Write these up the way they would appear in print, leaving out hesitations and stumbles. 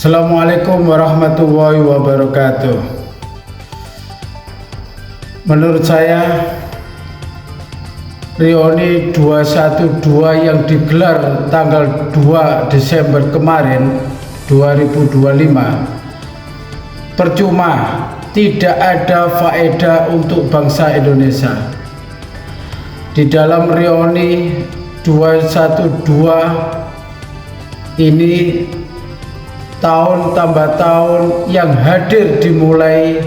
Assalamualaikum warahmatullahi wabarakatuh. Menurut saya, reuni 212 yang digelar tanggal 2 Desember kemarin 2025 percuma, tidak ada faedah untuk bangsa Indonesia. Di dalam reuni 212 ini tahun tambah tahun yang hadir dimulai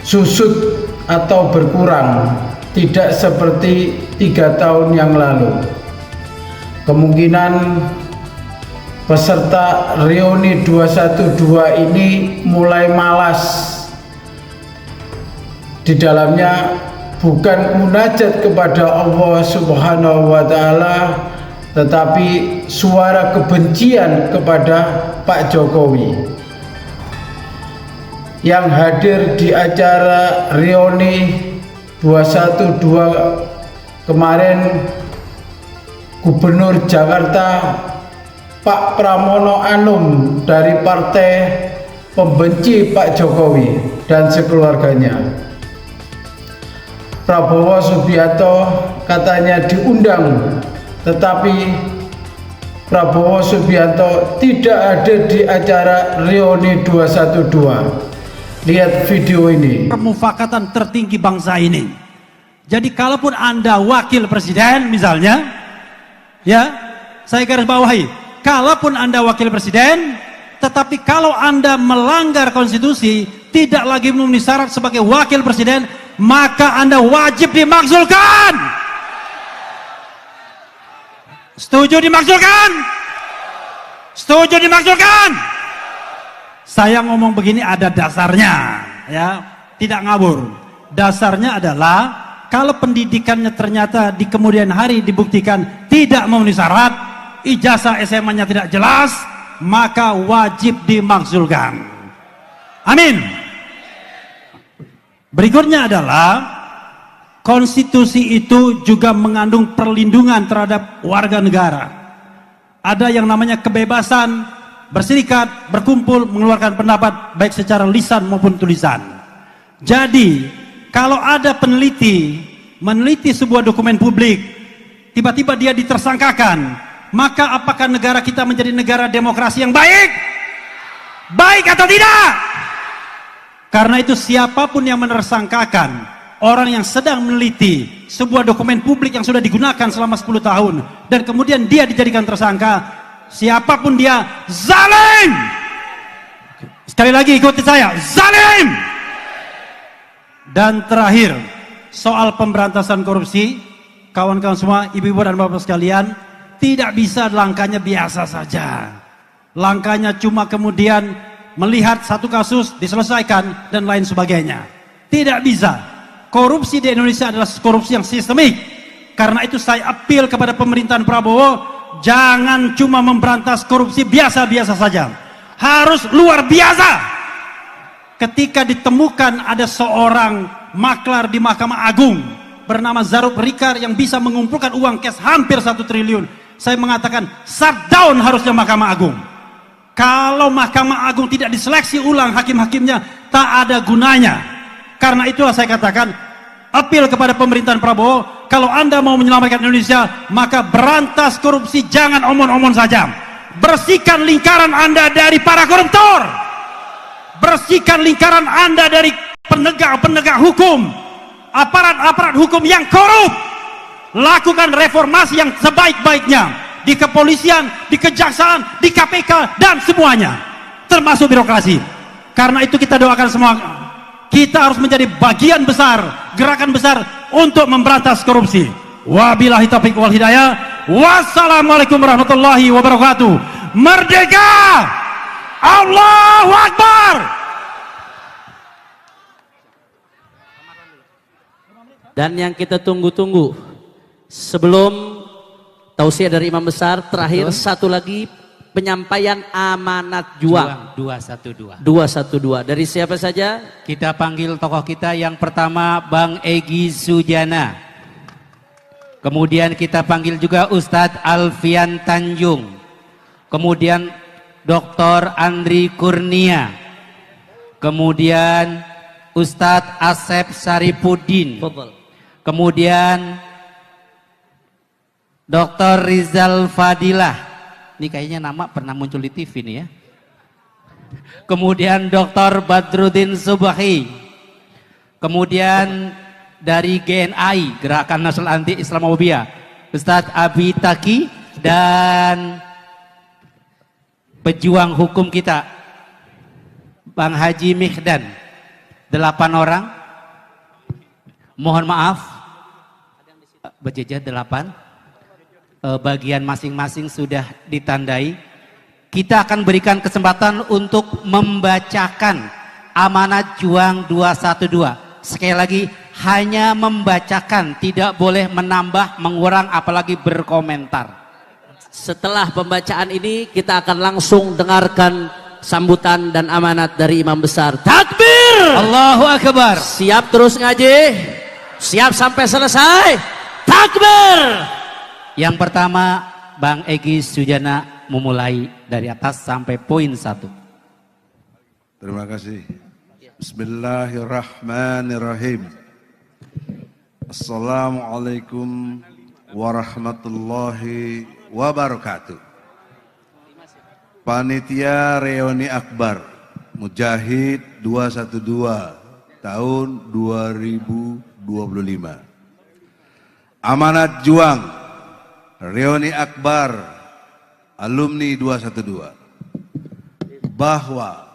susut atau berkurang, tidak seperti 3 tahun yang lalu. Kemungkinan peserta reuni 212 ini mulai malas. Di dalamnya bukan munajat kepada Allah Subhanahu wa Ta'ala, tetapi suara kebencian kepada Pak Jokowi. Yang hadir di acara reuni 212 kemarin Gubernur Jakarta Pak Pramono Anung dari partai pembenci Pak Jokowi dan sekeluarganya. Prabowo Subianto katanya diundang, tetapi Prabowo Subianto tidak ada di acara reuni 212. Lihat video ini. Permufakatan tertinggi bangsa ini. Jadi kalaupun Anda wakil presiden misalnya, ya, saya garis bawahi, kalaupun Anda wakil presiden, tetapi kalau Anda melanggar konstitusi, tidak lagi memenuhi syarat sebagai wakil presiden, maka Anda wajib dimakzulkan. Setuju dimakzulkan? Setuju dimakzulkan? Saya ngomong begini ada dasarnya, ya, tidak ngawur. Dasarnya adalah kalau pendidikannya ternyata di kemudian hari dibuktikan tidak memenuhi syarat, ijazah SMA-nya tidak jelas, maka wajib dimakzulkan. Amin. Berikutnya adalah konstitusi itu juga mengandung perlindungan terhadap warga negara. Ada yang namanya kebebasan berserikat, berkumpul, mengeluarkan pendapat baik secara lisan maupun tulisan. Jadi kalau ada peneliti meneliti sebuah dokumen publik, tiba-tiba dia ditersangkakan, maka apakah negara kita menjadi negara demokrasi yang baik? Baik atau tidak? Karena itu siapapun yang menersangkakan orang yang sedang meneliti sebuah dokumen publik yang sudah digunakan selama 10 tahun dan kemudian dia dijadikan tersangka, siapapun dia, zalim. Sekali lagi ikuti saya, zalim. Dan terakhir, soal pemberantasan korupsi, kawan-kawan semua, ibu-ibu dan bapak sekalian, tidak bisa langkahnya biasa saja. Langkahnya cuma kemudian melihat satu kasus diselesaikan dan lain sebagainya. Tidak bisa. Korupsi di Indonesia adalah korupsi yang sistemik. Karena itu saya apel kepada pemerintahan Prabowo, jangan cuma memberantas korupsi biasa-biasa saja, harus luar biasa. Ketika ditemukan ada seorang maklar di Mahkamah Agung bernama Zarub Rikar yang bisa mengumpulkan uang cash hampir 1 triliun, saya mengatakan shutdown harusnya Mahkamah Agung. Kalau Mahkamah Agung tidak diseleksi ulang hakim-hakimnya, tak ada gunanya. Karena itulah saya katakan apel kepada pemerintahan Prabowo, kalau Anda mau menyelamatkan Indonesia, maka berantas korupsi, jangan omon-omon saja. Bersihkan lingkaran Anda dari para koruptor. Bersihkan lingkaran Anda dari penegak-penegak hukum, aparat-aparat hukum yang korup. Lakukan reformasi yang sebaik-baiknya di kepolisian, di kejaksaan, di KPK, dan semuanya, termasuk birokrasi. Karena itu kita doakan semua, kita harus menjadi bagian besar, gerakan besar untuk memberantas korupsi. Wabillahi taufiq wal hidayah. Wassalamualaikum warahmatullahi wabarakatuh. Merdeka! Allahu Akbar! Dan yang kita tunggu-tunggu, sebelum tausiah dari Imam Besar, terakhir satu lagi penyampaian amanat juang 212. Dari siapa saja? Kita panggil tokoh kita. Yang pertama Bang Egy Sujana. Kemudian kita panggil juga Ustadz Alfian Tanjung. Kemudian Dr. Andri Kurnia, kemudian Ustadz Asep Saripudin, kemudian Dr. Rizal Fadilah, ini kayaknya nama pernah muncul di TV nih ya. Kemudian Dr. Badrudin Subahi, kemudian dari GNI, Gerakan Nasional Anti Islamophobia, Ustadz Abi Taki, dan pejuang hukum kita Bang Haji Mihdan. 8 orang, mohon maaf, berjejer 8, bagian masing-masing sudah ditandai. Kita akan berikan kesempatan untuk membacakan amanat juang 212. Sekali lagi, hanya membacakan, tidak boleh menambah, mengurang, apalagi berkomentar. Setelah pembacaan ini kita akan langsung dengarkan sambutan dan amanat dari Imam Besar. Takbir! Allahu Akbar. Siap terus ngaji? Siap sampai selesai? Takbir! Yang pertama, Bang Egy Sujana memulai dari atas sampai poin 1. Terima kasih. Bismillahirrahmanirrahim. Assalamualaikum warahmatullahi wabarakatuh. Panitia Reuni Akbar Mujahid 212 tahun 2025. Amanat juang Reuni Akbar alumni 212 bahwa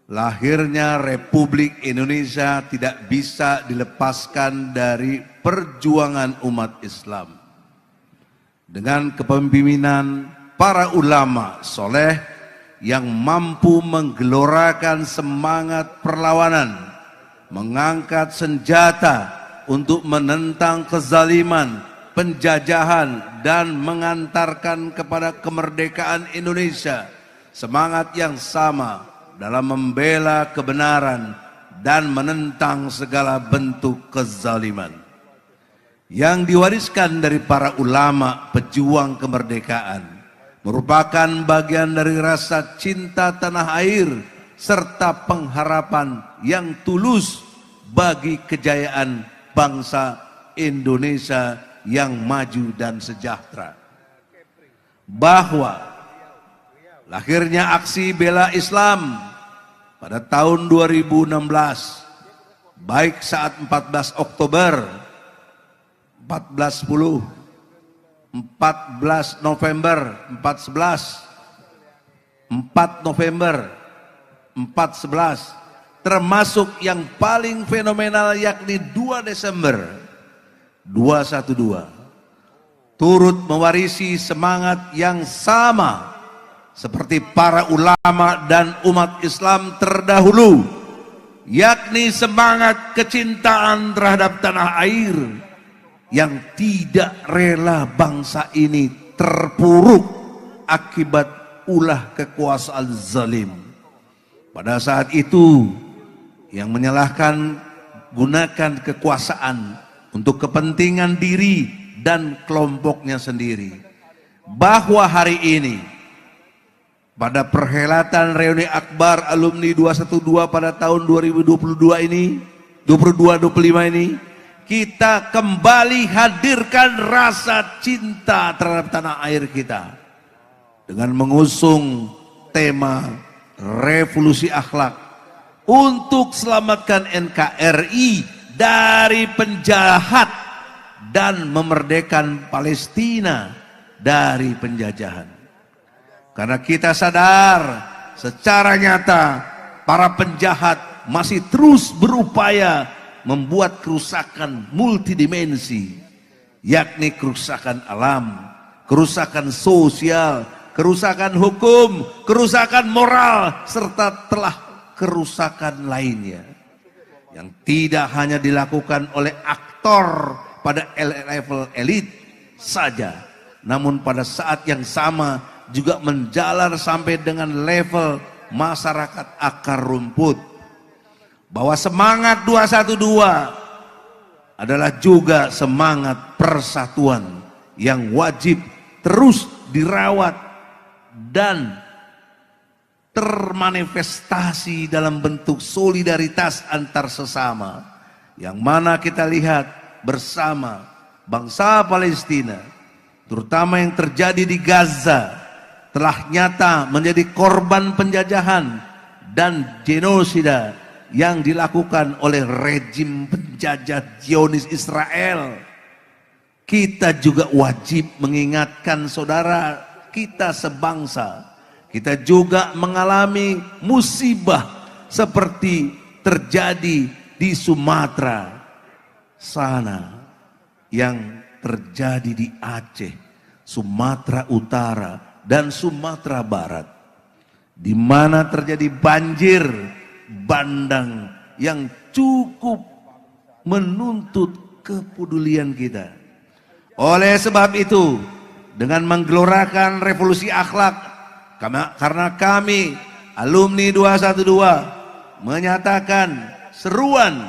lahirnya Republik Indonesia tidak bisa dilepaskan dari perjuangan umat Islam. Dengan kepemimpinan para ulama soleh yang mampu menggelorakan semangat perlawanan, mengangkat senjata untuk menentang kezaliman, penjajahan, dan mengantarkan kepada kemerdekaan Indonesia. Semangat yang sama dalam membela kebenaran dan menentang segala bentuk kezaliman yang diwariskan dari para ulama pejuang kemerdekaan, merupakan bagian dari rasa cinta tanah air serta pengharapan yang tulus bagi kejayaan bangsa Indonesia yang maju dan sejahtera. Bahwa lahirnya aksi bela Islam pada tahun 2016, baik saat 14 Oktober, 1410, 14 November, 411, 4 November, 411, termasuk yang paling fenomenal yakni 2 Desember 212, turut mewarisi semangat yang sama seperti para ulama dan umat Islam terdahulu, yakni semangat kecintaan terhadap tanah air yang tidak rela bangsa ini terpuruk akibat ulah kekuasaan zalim. Pada saat itu yang menyalahkan gunakan kekuasaan untuk kepentingan diri dan kelompoknya sendiri. Bahwa hari ini pada perhelatan Reuni Akbar alumni 212 pada tahun 2022 ini, 22-25 ini, kita kembali hadirkan rasa cinta terhadap tanah air kita dengan mengusung tema revolusi akhlak untuk selamatkan NKRI dari penjahat dan memerdekakan Palestina dari penjajahan. Karena kita sadar secara nyata para penjahat masih terus berupaya membuat kerusakan multidimensi, yakni kerusakan alam, kerusakan sosial, kerusakan hukum, kerusakan moral, serta telah kerusakan lainnya yang tidak hanya dilakukan oleh aktor pada level elit saja, namun pada saat yang sama juga menjalar sampai dengan level masyarakat akar rumput. Bahwa semangat 212 adalah juga semangat persatuan yang wajib terus dirawat dan termanifestasi dalam bentuk solidaritas antar sesama, yang mana kita lihat bersama bangsa Palestina, terutama yang terjadi di Gaza, telah nyata menjadi korban penjajahan dan genosida yang dilakukan oleh rejim penjajah Zionis Israel. Kita juga wajib mengingatkan saudara kita sebangsa, kita juga mengalami musibah seperti terjadi di Sumatera sana, yang terjadi di Aceh, Sumatera Utara dan Sumatera Barat, di mana terjadi banjir bandang yang cukup menuntut kepedulian kita. Oleh sebab itu, dengan menggelorakan revolusi akhlak, karena kami alumni 212 menyatakan seruan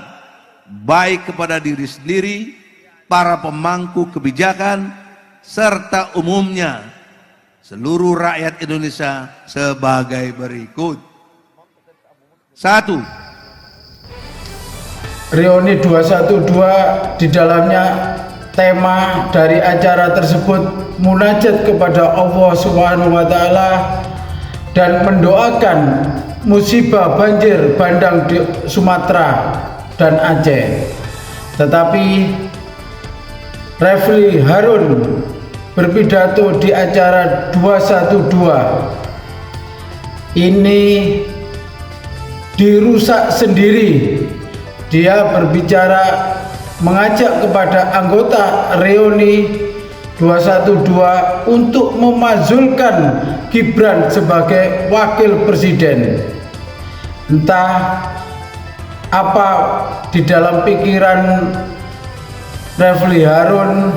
baik kepada diri sendiri, para pemangku kebijakan, serta umumnya seluruh rakyat Indonesia sebagai berikut. 1. Reuni 212 di dalamnya tema dari acara tersebut munajat kepada Allah Subhanahu wa taala dan mendoakan musibah banjir bandang di Sumatera dan Aceh. Tetapi Refli Harun berpidato di acara 212 ini dirusak sendiri. Dia berbicara mengajak kepada anggota Reuni 212 untuk memazulkan Gibran sebagai wakil presiden. Entah apa di dalam pikiran Refli Harun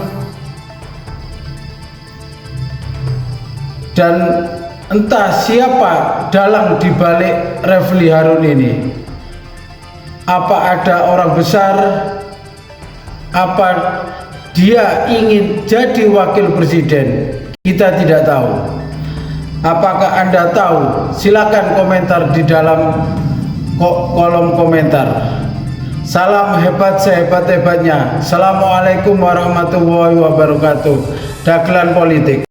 dan entah siapa dalang dibalik Refli Harun ini. Apa ada orang besar? Apa dia ingin jadi wakil presiden? Kita tidak tahu. Apakah Anda tahu? Silakan komentar di dalam kolom komentar. Salam hebat sehebat-hebatnya. Assalamualaikum warahmatullahi wabarakatuh. Dagelan politik.